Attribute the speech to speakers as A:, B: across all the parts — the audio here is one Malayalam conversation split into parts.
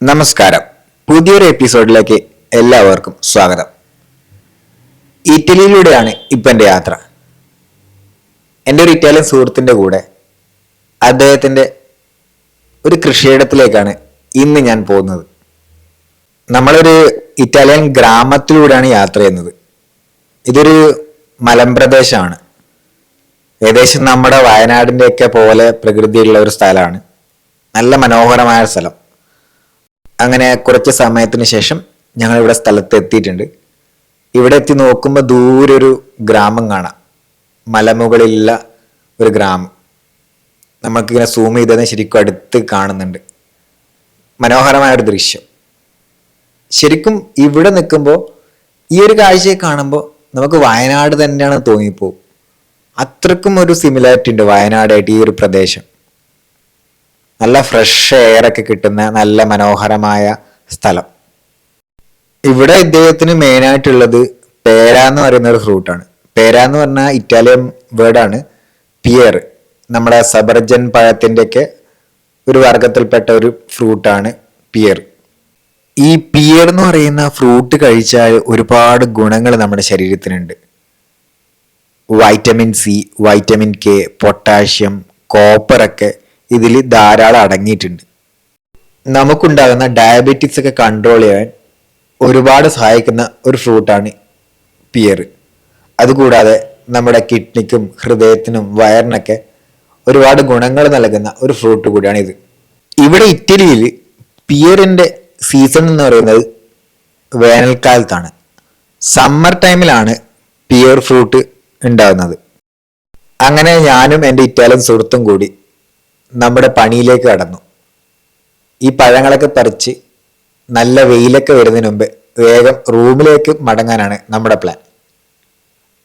A: നമസ്കാരം. പുതിയൊരു എപ്പിസോഡിലേക്ക് എല്ലാവർക്കും സ്വാഗതം. ഇറ്റലിയിലൂടെയാണ് ഇപ്പം എൻ്റെ യാത്ര. എൻ്റെ ഒരു ഇറ്റാലിയൻ സുഹൃത്തിൻ്റെ കൂടെ അദ്ദേഹത്തിൻ്റെ ഒരു കൃഷിയിടത്തിലേക്കാണ് ഇന്ന് ഞാൻ പോകുന്നത്. നമ്മളൊരു ഇറ്റാലിയൻ ഗ്രാമത്തിലൂടെയാണ് യാത്ര ചെയ്യുന്നത്. ഇതൊരു മലമ്പ്രദേശമാണ്. ഏകദേശം നമ്മുടെ വയനാടിൻ്റെയൊക്കെ പോലെ പ്രകൃതിയുള്ള ഒരു സ്ഥലമാണ്. നല്ല മനോഹരമായ സ്ഥലം. അങ്ങനെ കുറച്ച് സമയത്തിന് ശേഷം ഞങ്ങൾ ഇവിടെ സ്ഥലത്ത് എത്തിയിട്ടുണ്ട്. ഇവിടെ എത്തി നോക്കുമ്പോൾ ദൂരെ ഒരു ഗ്രാമം കാണാം. മലമുകളിലുള്ള ഒരു ഗ്രാമം. നമുക്കിങ്ങനെ സൂം ചെയ്തതിന് ശരിക്കും അടുത്ത് കാണുന്നുണ്ട്. മനോഹരമായൊരു ദൃശ്യം. ശരിക്കും ഇവിടെ നിൽക്കുമ്പോൾ ഈ ഒരു കാഴ്ചയെ കാണുമ്പോൾ നമുക്ക് വയനാട് തന്നെയാണ് തോന്നിപ്പോകും. അത്രക്കും ഒരു സിമിലാരിറ്റി ഉണ്ട് വയനാടായിട്ട് ഈ ഒരു പ്രദേശം. നല്ല ഫ്രഷ് എയർ ഒക്കെ കിട്ടുന്ന നല്ല മനോഹരമായ സ്ഥലം. ഇവിടെ ഇദ്ദേഹത്തിന് മെയിനായിട്ടുള്ളത് പേര എന്ന് പറയുന്ന ഒരു ഫ്രൂട്ടാണ്. പേര എന്ന് പറഞ്ഞാൽ ഇറ്റാലിയൻ വേർഡാണ്. പിയർ, നമ്മുടെ സബർജൻ പഴത്തിൻ്റെ ഒക്കെ ഒരു വർഗത്തിൽപ്പെട്ട ഒരു ഫ്രൂട്ടാണ് പിയർ. ഈ പിയർ എന്ന് പറയുന്ന ഫ്രൂട്ട് കഴിച്ചാൽ ഒരുപാട് ഗുണങ്ങൾ നമ്മുടെ ശരീരത്തിനുണ്ട്. Vitamin C, vitamin K, potassium, കോപ്പറൊക്കെ ഇതിൽ ധാരാളം അടങ്ങിയിട്ടുണ്ട്. നമുക്കുണ്ടാകുന്ന ഡയബറ്റീസ് ഒക്കെ കൺട്രോൾ ചെയ്യാൻ ഒരുപാട് സഹായിക്കുന്ന ഒരു ഫ്രൂട്ടാണ് പിയർ. അതുകൂടാതെ നമ്മുടെ കിഡ്നിക്കും ഹൃദയത്തിനും വയറിനൊക്കെ ഒരുപാട് ഗുണങ്ങൾ നൽകുന്ന ഒരു ഫ്രൂട്ട് കൂടിയാണ് ഇത്. ഇവിടെ ഇറ്റലിയിൽ പിയറിൻ്റെ സീസൺ എന്ന് പറയുന്നത് വേനൽക്കാലത്താണ്. സമ്മർ ടൈമിലാണ് പിയർ ഫ്രൂട്ട് ഉണ്ടാകുന്നത്. അങ്ങനെ ഞാനും എൻ്റെ ഇറ്റാലിയൻ സുഹൃത്തും കൂടി നമ്മുടെ പണിയിലേക്ക് കടന്നു. ഈ പഴങ്ങളൊക്കെ പറിച്ച് നല്ല വെയിലൊക്കെ വരുന്നതിന് മുമ്പ് വേഗം റൂമിലേക്ക് മടങ്ങാനാണ് നമ്മുടെ പ്ലാൻ.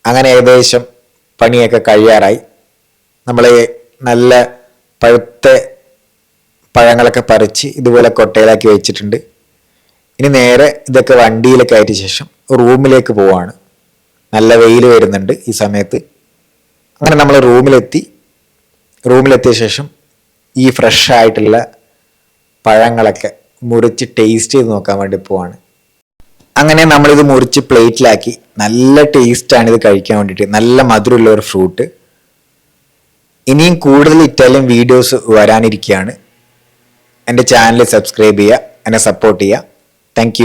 A: അങ്ങനെ ഏകദേശം പണിയൊക്കെ കഴിയാറായി. നമ്മൾ നല്ല പഴുത്ത പഴങ്ങളൊക്കെ പറിച്ച് ഇതുപോലെ കൊട്ടയിലാക്കി വെച്ചിട്ടുണ്ട്. ഇനി നേരെ ഇതൊക്കെ വണ്ടിയിലൊക്കെ ആയതിനു ശേഷം റൂമിലേക്ക് പോവാണ്. നല്ല വെയിൽ വരുന്നുണ്ട് ഈ സമയത്ത്. അങ്ങനെ നമ്മൾ റൂമിലെത്തിയ ശേഷം ഈ ഫ്രഷ് ആയിട്ടുള്ള പഴങ്ങളൊക്കെ മുറിച്ച് ടേസ്റ്റ് ചെയ്ത് നോക്കാൻ വേണ്ടി പോവാണ്. അങ്ങനെ നമ്മളിത് മുറിച്ച് പ്ലേറ്റിലാക്കി. നല്ല ടേസ്റ്റാണ് ഇത് കഴിക്കാൻ വേണ്ടിയിട്ട്. നല്ല മധുരമുള്ള ഒരു ഫ്രൂട്ട്. ഇനിയും കൂടുതൽ ഇറ്റാലിയൻ വീഡിയോസ് വരാനിരിക്കുകയാണ്. എൻ്റെ ചാനൽ സബ്സ്ക്രൈബ് ചെയ്യുക, എന്നെ സപ്പോർട്ട് ചെയ്യുക. താങ്ക്